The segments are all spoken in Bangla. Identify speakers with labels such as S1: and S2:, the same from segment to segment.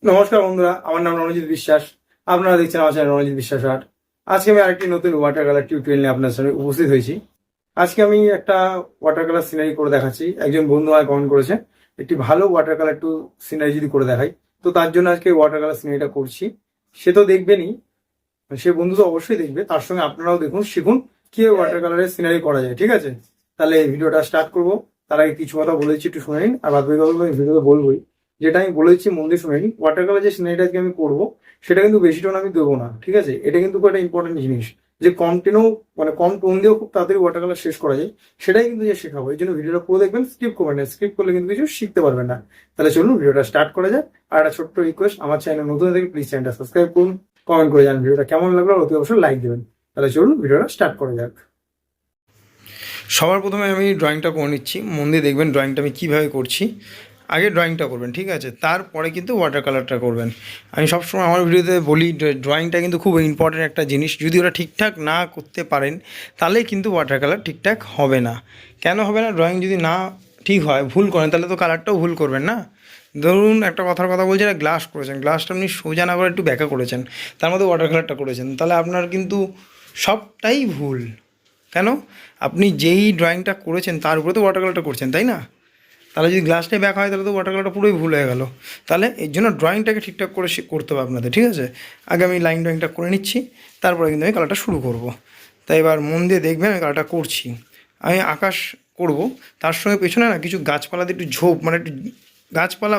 S1: নমস্কার বন্ধুরা, আমার নাম রণজিৎ বিশ্বাস। আপনারা দেখছেন আমার চ্যানেল রণজিৎ বিশ্বাস আর্ট। আজকে আমি আরেকটি নতুন ওয়াটার কালার টিউটোরিয়াল নিয়ে আপনার সামনে উপস্থিত হয়েছি। আজকে আমি একটা ওয়াটার কালার সিনারি করে দেখাচ্ছি। একজন বন্ধু আমায় কমেন্ট করেছে একটি ভালো ওয়াটার কালার একটু সিনারি যদি করে দেখাই, তো তার জন্য আজকে ওয়াটার কালার সিনারিটা করছি। সে তো দেখবেনই, সে বন্ধু তো অবশ্যই দেখবে, তার সঙ্গে আপনারাও দেখুন, শিখুন কিভাবে ওয়াটার কালারের সিনারি করা যায়। ঠিক আছে, তাহলে ভিডিওটা স্টার্ট করবো। তার আগে কিছু কথা বলেছি, একটু শুনে নিন। আর বাদ বাকি কথা ভিডিওতে বলবোই। যেটা আমি বলেছি মন দিয়ে শুনে নিন। ওয়াটার কালার যে সিনারিটা আজকে আমি করবো, সেটা কিন্তু বেশি টোন আমি দেবো না। ঠিক আছে, এটা কিন্তু খুব একটা ইম্পর্টেন্ট জিনিস, যে কম টেনেও মানে কম টোন দিয়েও খুব তাড়াতাড়ি ওয়াটার কালার শেষ করা যায়। সেটাই কিন্তু যে শেখাবো। এই জন্য ভিডিওটা পুরো দেখবেন, স্কিপ করবেন না। স্কিপ করলে কিন্তু কিছু শিখতে পারবেন না। তাহলে চলুন ভিডিওটা স্টার্ট করা যায়। আর একটা ছোট্ট রিকোয়েস্ট, আমার চ্যানেল নতুন থেকে প্লিজ চ্যানেলটা সাবস্ক্রাইব করুন, কমেন্ট করে জানান ভিডিওটা কেমন লাগলো, আর অতি অবশ্যই লাইক দেবেন। তাহলে চলুন ভিডিওটা স্টার্ট করা যাক। সবার প্রথমে আমি ড্রয়িংটা করে নিচ্ছি। মন দিয়ে দেখবেন ড্রয়িংটা আমি কীভাবে করছি। আগে ড্রয়িংটা করবেন, ঠিক আছে, তারপরে কিন্তু ওয়াটার কালারটা করবেন। আমি সবসময় আমার ভিডিওতে বলি ড্রয়িংটা কিন্তু খুব ইম্পর্টেন্ট একটা জিনিস। যদি ওরা ঠিকঠাক না করতে পারেন, তাহলে কিন্তু ওয়াটার কালার ঠিকঠাক হবে না। কেন হবে না? ড্রয়িং যদি না ঠিক হয়, ভুল করেন, তাহলে তো কালারটাও ভুল করবেন না। ধরুন একটা কথার কথা বলছি, একটা গ্লাস করেছেন, গ্লাসটা আপনি সোজা না করে একটু ব্যাকা করেছেন, তার মধ্যে ওয়াটার কালারটা করেছেন, তাহলে আপনার কিন্তু সবটাই ভুল। কেন? আপনি যেই ড্রয়িংটা করেছেন তার উপরে তো ওয়াটার কালারটা করছেন, তাই না? তাহলে যদি গ্লাসটাই ব্যাক হয়, তাহলে তো ওয়াটার কালারটা পুরোই ভুল হয়ে গেল। তাহলে এর জন্য ড্রয়িংটাকে ঠিকঠাক করে করতে হবে আপনাদের, ঠিক আছে। আগে আমি লাইন ড্রয়িংটা করে নিচ্ছি, তারপরে কিন্তু আমি কালারটা শুরু করব। তাই এবার মন দিয়ে দেখবেন আমি কালারটা করছি। আমি আকাশ করব, তার সঙ্গে পেছনে না কিছু গাছপালা দিয়ে একটু ঝোপ, মানে একটু গাছপালা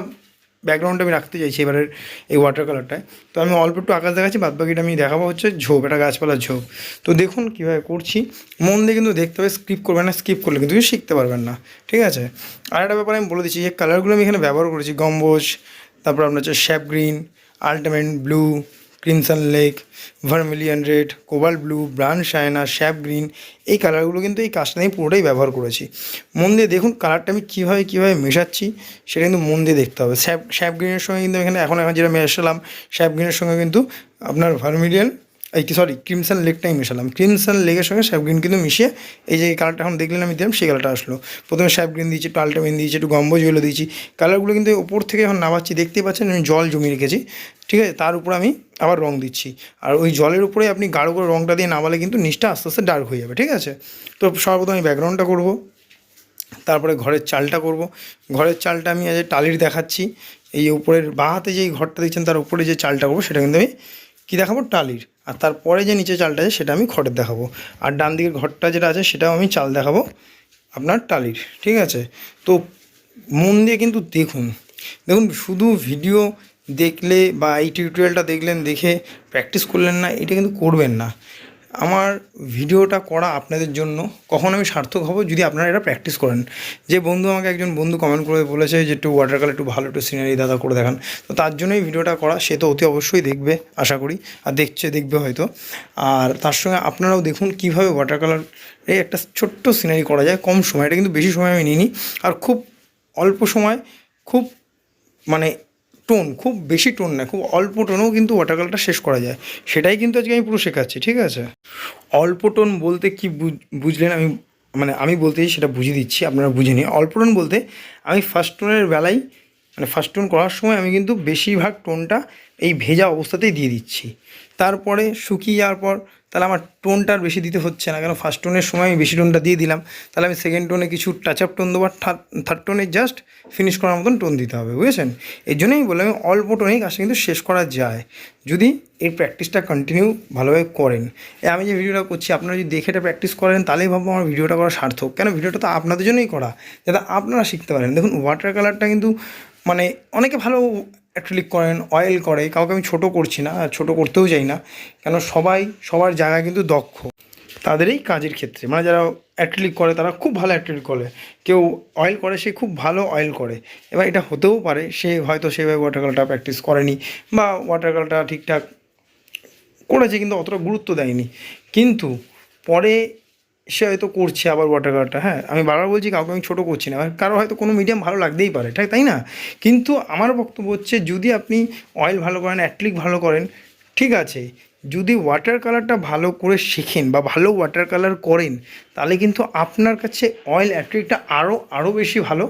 S1: ব্যাকগ্রাউন্ডটা আমি রাখতে চাইছি এবারের এই ওয়াটার কালারটায়। তো আমি অল্প একটু আকাশ দেখাচ্ছি, বাদ বাকিটা আমি দেখাবো হচ্ছে ঝোপ, একটা গাছপালার ঝোপ। তো দেখুন কীভাবে করছি, মন দিয়ে কিন্তু দেখতে হবে, স্কিপ করবেন না। স্কিপ করলে কিন্তু শিখতে পারবেন না, ঠিক আছে। আর একটা ব্যাপার আমি বলে দিচ্ছি, যে কালারগুলো আমি এখানে ব্যবহার করেছি, গম্বুজ, তারপর আপনার হচ্ছে sap green, ultimate blue, crimson lake, vermilion red, cobalt blue, brown sienna, sap green, এই কালারগুলো কিন্তু এই কাজটা আমি পুরোটাই ব্যবহার করেছি। মন দিয়ে দেখুন কালারটা আমি কীভাবে মেশাচ্ছি, সেটা কিন্তু মন দিয়ে দেখতে হবে। শ্যাপ গ্রিনের সঙ্গে কিন্তু এখানে এখন যেটা মেশালাম, শ্যাপ গ্রিনের সঙ্গে কিন্তু আপনার ভার্মিলিয়ন, ক্রিমসন লেকটাই মেশালাম। ক্রিমসন লেকের সঙ্গে শ্যাপ গ্রিন কিন্তু মিশিয়ে এই যে কালারটা এখন দেখলেন আমি দিলাম, সেই কালারটা আসলো। প্রথমে শ্যাপ গ্রিন দিয়েছি, একটু আল্টামেন দিয়েছি, একটু গম্বুজগুলো দিয়েছি। কালারগুলো কিন্তু ওপর থেকে এখন নামাচ্ছি, দেখতেই পাচ্ছেন আমি জল জমিয়ে রেখেছি, ঠিক আছে। তার উপর আমি আবার রং দিচ্ছি, আর ওই জলের উপরে আপনি গাঢ় করে রংটা দিয়ে নামালে কিন্তু নিচটা আস্তে আস্তে ডার্ক হয়ে যাবে, ঠিক আছে। তো সর্বপ্রথম আমি ব্যাকগ্রাউন্ডটা করব, তারপরে ঘরের চালটা করব। ঘরের চালটা আমি আজ টালির দেখাচ্ছি। এই উপরের বাঁ হাতে যেই ঘরটা দেখছেন তার উপরে যে চালটা করবো, সেটা কিন্তু আমি কী দেখাবো, টালির। আর তারপরে যে নিচে চালটা আছে সেটা আমি খড়ের দেখাবো। আর ডান দিকের ঘরটা যেটা আছে সেটাও আমি চাল দেখাবো আপনার টালির, ঠিক আছে। তো মন দিয়ে কিন্তু দেখুন, দেখুন শুধু ভিডিও দেখলে বা এই টিউটোরিয়ালটা দেখলেন, দেখে প্র্যাকটিস করলেন না, এটা কিন্তু করবেন না। আমার ভিডিওটা করা আপনাদের জন্য। কখন আমি সার্থক হব? যদি আপনারা এটা প্র্যাকটিস করেন। যে বন্ধু আমাকে একজন বন্ধু কমেন্ট করে বলেছে যে একটু ওয়াটার কালার একটু ভালো একটু সিনারি দাদা করে দেখান, তো তার জন্যই ভিডিওটা করা। সে তো অতি অবশ্যই দেখবে আশা করি, আর দেখবে হয়তো। আর তার সঙ্গে আপনারাও দেখুন কীভাবে ওয়াটার কালার এই একটা ছোট্ট সিনারি করা যায় কম সময়। এটা কিন্তু বেশি সময় আমি নিইনি, আর খুব অল্প সময়, খুব মানে টোন খুব বেশি টোন না, খুব অল্প টোনেও কিন্তু ওয়াটার কালারটা শেষ করা যায়। সেটাই কিন্তু আজকে আমি পুরো শেখাচ্ছি, ঠিক আছে। অল্প টোন বলতে কি বুঝলেন? আমি বলতে সেটা বুঝিয়ে দিচ্ছি, আপনারা বুঝে নিন। অল্প টোন বলতে আমি ফার্স্ট টোনের বেলায়, মানে ফার্স্ট টোন করার সময় আমি কিন্তু বেশিরভাগ টোনটা এই ভেজা অবস্থাতেই দিয়ে দিচ্ছি। তারপরে শুকিয়ে যাওয়ার পর তাহলে আমার টোনটা আর বেশি দিতে হচ্ছে না, কেন ফার্স্ট টোনের সময় আমি বেশি টোনটা দিয়ে দিলাম। তাহলে আমি সেকেন্ড টোনে কিছু টাচ আপ টোন দেবো, আর থার্ড টোনে জাস্ট ফিনিশ করার মতন টোন দিতে হবে, বুঝেছেন? এই জন্যই বললাম আমি অল্প টোনেই কাজটা কিন্তু শেষ করা যায়, যদি এর প্র্যাকটিসটা কন্টিনিউ ভালোভাবে করেন। আমি যে ভিডিওটা করছি আপনারা যদি দেখে এটা প্র্যাকটিস করেন, তাহলেই ভাববো আমার ভিডিওটা করা সার্থক। কেন? ভিডিওটা তো আপনাদের জন্যই করা, যাতে আপনারা শিখতে পারেন। দেখুন ওয়াটার কালারটা কিন্তু মানে অনেকে ভালো অ্যাক্রিলিক করেন, অয়েল করে, কাউকে আমি ছোটো করছি না, ছোটো করতেও চাই না। কেন? সবাই সবার জায়গায় কিন্তু দক্ষ তাদের এই কাজের ক্ষেত্রে। মানে যারা অ্যাক্রিলিক করে তারা খুব ভালো অ্যাক্রিলিক করে, কেউ অয়েল করে সে খুব ভালো অয়েল করে। এবার এটা হতেও পারে সে হয়তো সেভাবে ওয়াটার কালারটা প্র্যাকটিস করেনি, বা ওয়াটার কালারটা ঠিকঠাক করেছে কিন্তু অতটা গুরুত্ব দেয়নি, কিন্তু পরে সে হয়তো করছে আবার ওয়াটার কালারটা। হ্যাঁ, আমি বারবার বলছি কাউকে আমি ছোটো করছি না, কারো হয়তো কোনো মিডিয়াম ভালো লাগতেই পারে, তাই না? কিন্তু আমার বক্তব্য হচ্ছে, যদি আপনি অয়েল ভালো করেন, অ্যাক্রিলিক ভালো করেন, ঠিক আছে, যদি ওয়াটার কালারটা ভালো করে শেখেন বা ভালো ওয়াটার কালার করেন, তাহলে কিন্তু আপনার কাছে অয়েল অ্যাক্রিলিকটা আরও বেশি ভালো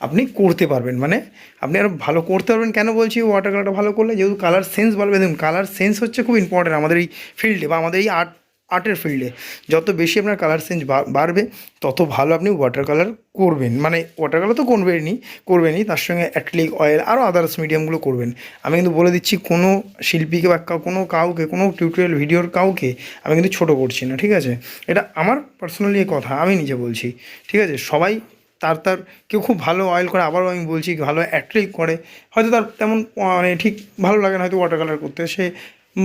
S1: আপনি করতে পারবেন, মানে আপনি আরও ভালো করতে পারবেন। কেন বলছি ওয়াটার কালারটা ভালো করলে, যেহেতু কালার সেন্স বাড়বে। দেখুন কালার সেন্স হচ্ছে খুব ইম্পর্টেন্ট আমাদের এই ফিল্ডে বা আমাদের এই আর্টের ফিল্ডে। যত বেশি আপনার কালার সেন্স বাড়বে তত ভালো আপনি ওয়াটার কালার করবেন। মানে ওয়াটার কালার তো করবেনই, তার সঙ্গে অ্যাক্রিলিক অয়েল আরও আদার্স মিডিয়ামগুলো করবেন। আমি কিন্তু বলে দিচ্ছি কোনো শিল্পীকে বা কাউকে কোনো টিউটোরিয়াল ভিডিওর কাউকে আমি কিন্তু ছোটো করছি না, ঠিক আছে? এটা আমার পার্সোনালি কথা, আমি নিজে বলছি, ঠিক আছে? সবাই তার কেউ খুব ভালো অয়েল করে, আবারও আমি বলছি ভালো অ্যাক্রিলিক করে, হয়তো তার তেমন মানে ঠিক ভালো লাগে না হয়তো ওয়াটার কালার করতে, সে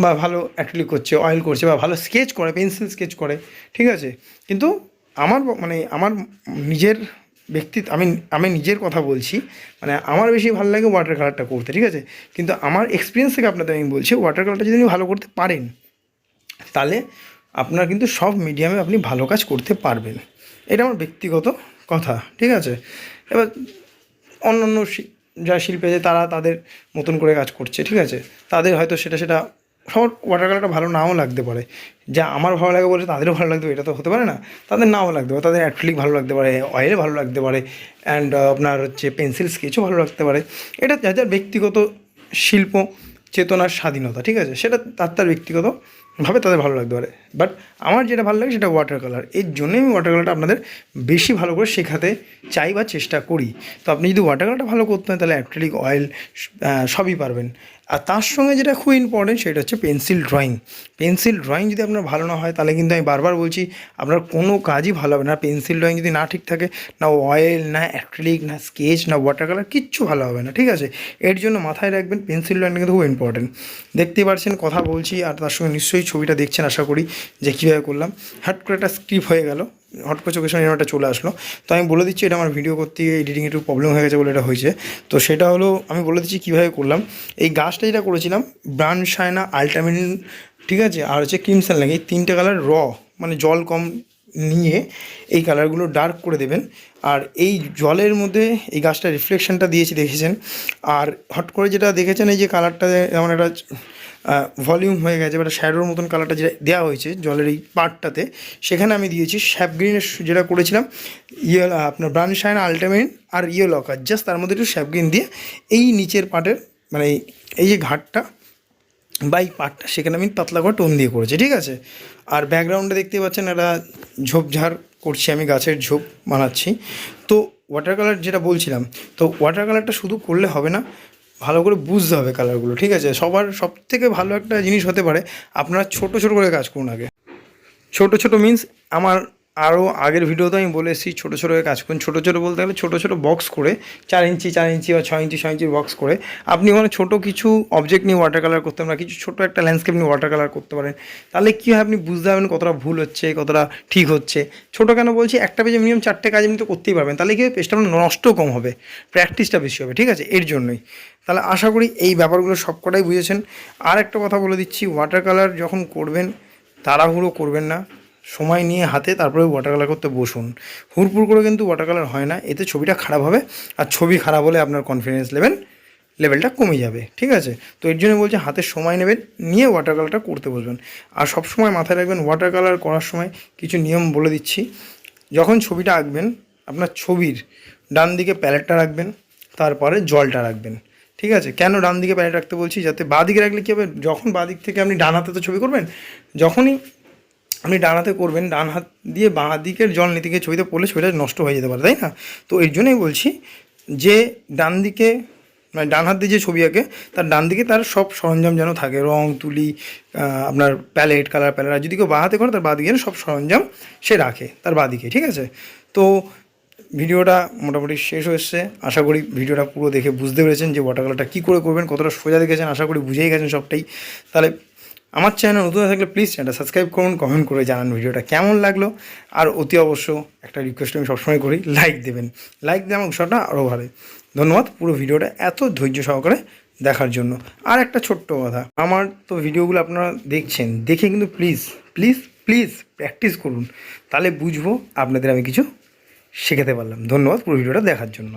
S1: বা ভালো অ্যাক্রিলিক করছে, অয়েল করছে, বা ভালো স্কেচ করে, পেন্সিল স্কেচ করে, ঠিক আছে? কিন্তু আমার নিজের আমি নিজের কথা বলছি, মানে আমার বেশি ভালো লাগে ওয়াটার কালারটা করতে, ঠিক আছে? কিন্তু আমার এক্সপিরিয়েন্স থেকে আপনাদের আমি বলছি, ওয়াটার কালারটা যদি আপনি ভালো করতে পারেন তাহলে আপনার কিন্তু সব মিডিয়ামে আপনি ভালো কাজ করতে পারবেন। এটা আমার ব্যক্তিগত কথা, ঠিক আছে? এবার অন্যান্য যা শিল্পী আছে তারা তাদের মতন করে কাজ করছে, ঠিক আছে? তাদের হয়তো সেটা সবার ওয়াটার কালারটা ভালো নাও লাগতে পারে। যা আমার ভালো লাগে বলে তাদেরও ভালো লাগতে পারে, এটা তো হতে পারে না। তাদের নাও লাগতে পারে, তাদের অ্যাক্রিলিক ভালো লাগতে পারে, অয়েল ভালো লাগতে পারে, অ্যান্ড আপনার হচ্ছে পেন্সিল স্কেচও ভালো লাগতে পারে। এটা যার ব্যক্তিগত শিল্প চেতনার স্বাধীনতা, ঠিক আছে? সেটা তার ব্যক্তিগতভাবে তাদের ভালো লাগতে পারে। বাট আমার যেটা ভালো লাগে সেটা ওয়াটার কালার। এর জন্যই আমি ওয়াটার কালারটা আপনাদের বেশি ভালো করে শেখাতে চাই বা চেষ্টা করি। তো আপনি যদি ওয়াটার কালারটা ভালো করতে হয় তাহলে অ্যাক্রিলিক অয়েল সবই পারবেন। আর তার সঙ্গে যেটা খুব ইম্পর্টেন্ট সেটা হচ্ছে পেন্সিল ড্রয়িং যদি আপনার ভালো না হয় তাহলে কিন্তু আমি বারবার বলছি আপনার কোনো কাজই ভালো হবে না। পেন্সিল ড্রয়িং যদি না ঠিক থাকে, না অয়েল, না অ্যাক্রিলিক, না স্কেচ, না ওয়াটার কালার, কিচ্ছু ভালো হবে না, ঠিক আছে? এর জন্য মাথায় রাখবেন পেন্সিল ড্রয়িংটা কিন্তু খুব ইম্পর্টেন্ট। দেখতেই পাচ্ছেন কথা বলছি আর তার সঙ্গে নিশ্চয়ই ছবিটা দেখছেন আশা করি যে কীভাবে করলাম। হট করে একটা স্ক্রিপ হয়ে গেল, হট করে চোখের সামনে একটা চলে আসলো। তো আমি বলে দিচ্ছি এটা আমার ভিডিও করতে গিয়ে এডিটিং একটু প্রবলেম হয়ে গেছে বলে এটা হয়েছে। তো সেটা হলো, আমি বলে দিচ্ছি কীভাবে করলাম। এই গাছটা যেটা করেছিলাম ব্রাউন শাইনা, আল্টামিন, ঠিক আছে, আর হচ্ছে ক্রিমসন লাগে, এই তিনটে কালার মানে জল কম নিয়ে এই কালারগুলো ডার্ক করে দেবেন। আর এই জলের মধ্যে এই গাছটা রিফ্লেকশনটা দিয়েছি দেখেছেন। আর হট করে যেটা দেখেছেন এই যে কালারটা যেমন একটা ভলিউম হয়ে গেছে, বা শ্যাডোর মতন কালারটা যেটা দেওয়া হয়েছে জলের এই পার্টটাতে, সেখানে আমি দিয়েছি শ্যাপ গ্রিনের যেটা করেছিলাম আপনার ব্রাউন শাইন, আল্টামিন আর ইয়েলো লকার, জাস্ট তার মধ্যে একটু শ্যাপ গ্রিন দিয়ে এই নিচের পার্টের মানে এই যে ঘাটটা বা এই পার্টটা সেখানে আমি পাতলা করে টোন দিয়ে করেছি, ঠিক আছে? আর ব্যাকগ্রাউন্ডে দেখতে পাচ্ছেন একটা ঝোপঝাড় করছি, আমি গাছের ঝোপ বানাচ্ছি। তো ওয়াটার কালার যেটা বলছিলাম, তো ওয়াটার কালারটা শুধু করলে হবে না, ভালো করে বুঝতে হবে কালারগুলো, ঠিক আছে? সবথেকে ভালো একটা জিনিস হতে পারে আপনারা ছোটো করে কাজ করুন আগে। ছোটো মিন্স আমার আরও আগের ভিডিওতে আমি বলে এসেছি ছোটো করে কাজ করুন। ছোটো বলতে গেলে ছোটো বক্স করে 4 ইঞ্চি বা 6 ইঞ্চি বক্স করে আপনি ওখানে ছোটো কিছু অবজেক্ট নিয়ে ওয়াটার কালার করতে পারেন, কিছু ছোটো একটা ল্যান্ডস্কেপ নিয়ে ওয়াটার কালার করতে পারেন। তাহলে কী হয়, আপনি বুঝতে পারবেন কতটা ভুল হচ্ছে, কতটা ঠিক হচ্ছে। ছোটো কেন বলছি, একটা পেজে মিনিমাম 4টে কাজ আপনি তো করতেই পারবেন। তাহলে কী হবে, পেজটা আপনার নষ্ট কম হবে, প্র্যাকটিসটা বেশি হবে, ঠিক আছে? এর জন্যই। তাহলে আশা করি এই ব্যাপারগুলো সবকটাই বুঝেছেন। আর একটা কথা বলে দিচ্ছি, ওয়াটার কালার যখন করবেন তাড়াহুড়ো করবেন না, সময় নিয়ে হাতে তারপরে ওয়াটার কালার করতে বসুন। হুড়পুড় করে কিন্তু ওয়াটার কালার হয় না, এতে ছবিটা খারাপ হবে। আর ছবি খারাপ হলে আপনার কনফিডেন্স লেভেলটা কমে যাবে, ঠিক আছে? তো এর জন্য বলছি হাতে সময় নেবেন, নিয়ে ওয়াটার কালারটা করতে বসবেন। আর সব সময় মাথায় রাখবেন ওয়াটার কালার করার সময় কিছু নিয়ম বলে দিচ্ছি। যখন ছবিটা আঁকবেন আপনার ছবির ডান দিকে প্যালেটটা রাখবেন, তারপরে জলটা রাখবেন, ঠিক আছে? কেন ডান দিকে প্যালেট রাখতে বলছি, যাতে বাঁ দিকে রাখলে কী হবে, যখন বাঁ দিক থেকে আপনি ডান হাতে তো ছবি করবেন, যখনই আপনি ডান হাতে করবেন, ডান হাত দিয়ে বাঁ দিকের জল নিতে গিয়ে ছবিতে পড়লে ছবিটা নষ্ট হয়ে যেতে পারে, তাই না? তো এর জন্যই বলছি যে ডান দিকে মানে ডান হাত দিয়ে যে ছবি আঁকে তার ডান দিকে তার সব সরঞ্জাম যেন থাকে, রং তুলি, আপনার কালার প্যালেট। আর যদি কেউ বাঁ হাতে করে তার বাঁ দিকে সব সরঞ্জাম সে রাখে তার বাঁ দিকে, ঠিক আছে? তো ভিডিওটা মোটামুটি শেষ হয়েছে। আশা করি ভিডিওটা পুরো দেখে বুঝতে পেরেছেন যে ওয়াটার কালারটা কী করে করবেন, কতটা সোজা দেখেছেন, আশা করি বুঝেই গেছেন সবটাই। তাহলে আমার চ্যানেল নতুন থাকলে প্লিজ চ্যানেলটা সাবস্ক্রাইব করুন, কমেন্ট করে জানান ভিডিওটা কেমন লাগলো। আর অতি অবশ্য একটা রিকোয়েস্ট আমি সবসময় করি, লাইক দেবেন। লাইক দিয়ে আমার উৎসাহটা আরও বাড়ে। ধন্যবাদ পুরো ভিডিওটা এত ধৈর্য সহকারে দেখার জন্য। আর একটা ছোট্ট কথা, আমার তো ভিডিওগুলো আপনারা দেখছেন, দেখে কিন্তু প্লিজ প্র্যাকটিস করুন, তাহলে বুঝবো আপনাদের আমি কিছু শেখাতে পারলাম। ধন্যবাদ পুরো ভিডিওটা দেখার জন্য।